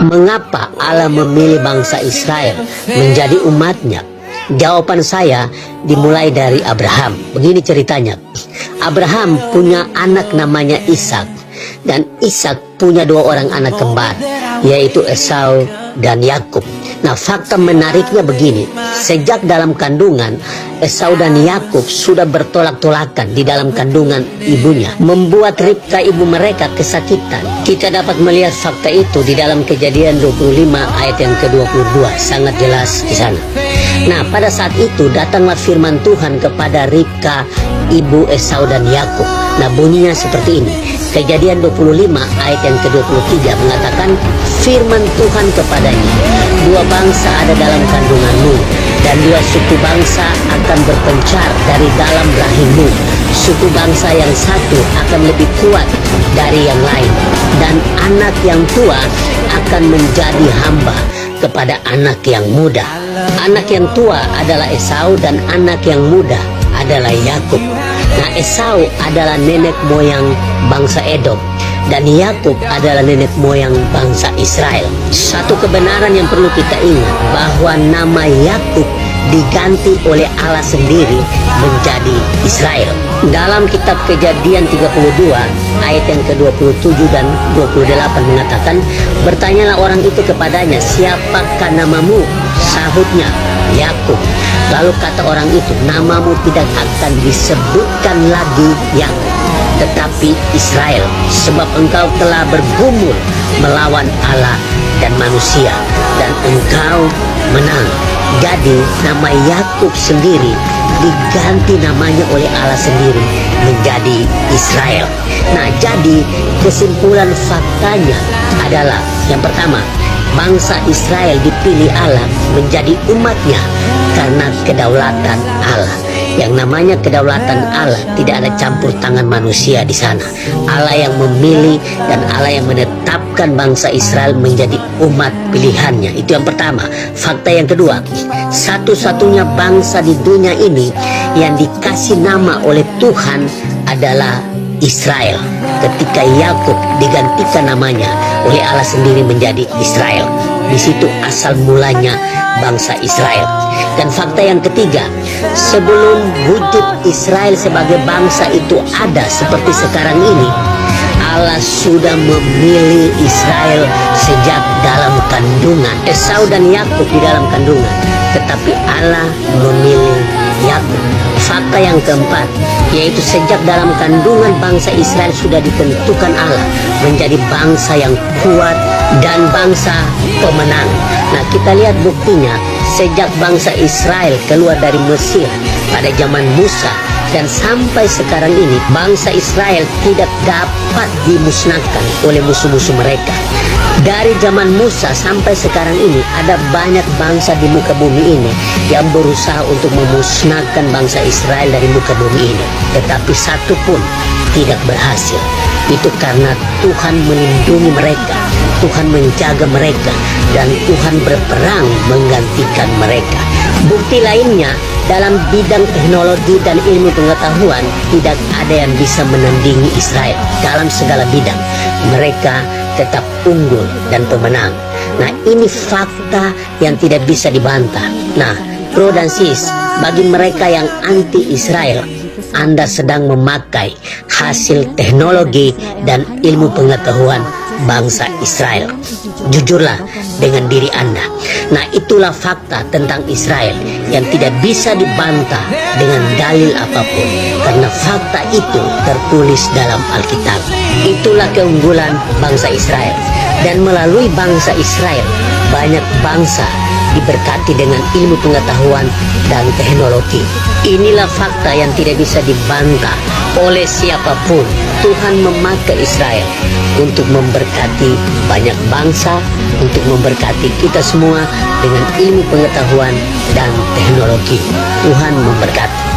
Mengapa Allah memilih bangsa Israel menjadi umatnya? Jawaban saya dimulai dari Abraham. Begini ceritanya. Abraham punya anak namanya Ishak, dan Ishak punya dua orang anak kembar, yaitu Esau dan Yakub. Nah, fakta menariknya begini. Sejak dalam kandungan, Esau dan Yakub sudah bertolak-tolakan di dalam kandungan ibunya, membuat Ribka ibu mereka kesakitan. Kita dapat melihat fakta itu di dalam Kejadian 25 ayat yang ke-22, sangat jelas di sana. Nah, pada saat itu datanglah firman Tuhan kepada Ribka ibu Esau dan Yakub. Nah, bunyinya seperti ini. Kejadian 25 ayat yang ke-23 mengatakan, firman Tuhan kepadanya, dua bangsa ada dalam kandunganmu, dan dua suku bangsa akan berpencar dari dalam rahimmu. Suku bangsa yang satu akan lebih kuat dari yang lain, dan anak yang tua akan menjadi hamba kepada anak yang muda. Anak yang tua adalah Esau, dan anak yang muda adalah Yakub. Nah, Esau adalah nenek moyang bangsa Edom, dan Yakub adalah nenek moyang bangsa Israel. Satu kebenaran yang perlu kita ingat, bahwa nama Yakub diganti oleh Allah sendiri menjadi Israel. Dalam kitab Kejadian 32 ayat yang ke-27 dan 28 mengatakan, bertanyalah orang itu kepadanya, siapakah namamu? Sahutnya, Yakub. Lalu kata orang itu, namamu tidak akan disebutkan lagi Yakub, tetapi Israel, sebab engkau telah bergumul melawan Allah dan manusia, dan engkau menang. Jadi nama Yakub sendiri diganti namanya oleh Allah sendiri menjadi Israel. Nah, jadi kesimpulan faktanya adalah, yang pertama, bangsa Israel dipilih Allah menjadi umatnya karena kedaulatan Allah. Yang namanya kedaulatan Allah, tidak ada campur tangan manusia di sana. Allah yang memilih dan Allah yang menetapkan bangsa Israel menjadi umat pilihannya. Itu yang pertama. Fakta yang kedua, satu-satunya bangsa di dunia ini yang dikasih nama oleh Tuhan adalah Israel. Ketika Yakub digantikan namanya oleh Allah sendiri menjadi Israel. Di situ asal mulanya bangsa Israel. Dan fakta yang ketiga, sebelum wujud Israel sebagai bangsa itu ada seperti sekarang ini, Allah sudah memilih Israel sejak dalam kandungan. Esau dan Yakub di dalam kandungan, tetapi Allah memilih Yakub. Fakta yang keempat, yaitu sejak dalam kandungan bangsa Israel sudah ditentukan Allah menjadi bangsa yang kuat dan bangsa pemenang. Nah, kita lihat buktinya sejak bangsa Israel keluar dari Mesir pada zaman Musa dan sampai sekarang ini, bangsa Israel tidak dapat dimusnahkan oleh musuh-musuh mereka. Dari zaman Musa sampai sekarang ini, ada banyak bangsa di muka bumi ini yang berusaha untuk memusnahkan bangsa Israel dari muka bumi ini, tetapi satu pun tidak berhasil. Itu karena Tuhan melindungi mereka, Tuhan menjaga mereka, dan Tuhan berperang menggantikan mereka. Bukti lainnya, dalam bidang teknologi dan ilmu pengetahuan, tidak ada yang bisa menandingi Israel dalam segala bidang. Mereka tetap unggul dan pemenang. Nah, ini fakta yang tidak bisa dibantah. Nah, bro dan sis, bagi mereka yang anti Israel, Anda sedang memakai hasil teknologi dan ilmu pengetahuan bangsa Israel. Jujurlah dengan diri Anda. Nah, itulah fakta tentang Israel yang tidak bisa dibantah dengan dalil apapun, karena fakta itu tertulis dalam Alkitab. Itulah keunggulan bangsa Israel, dan melalui bangsa Israel banyak bangsa diberkati dengan ilmu pengetahuan dan teknologi. Inilah fakta yang tidak bisa dibantah oleh siapapun. Tuhan memakai Israel untuk memberkati banyak bangsa, untuk memberkati kita semua dengan ilmu pengetahuan dan teknologi. Tuhan memberkati.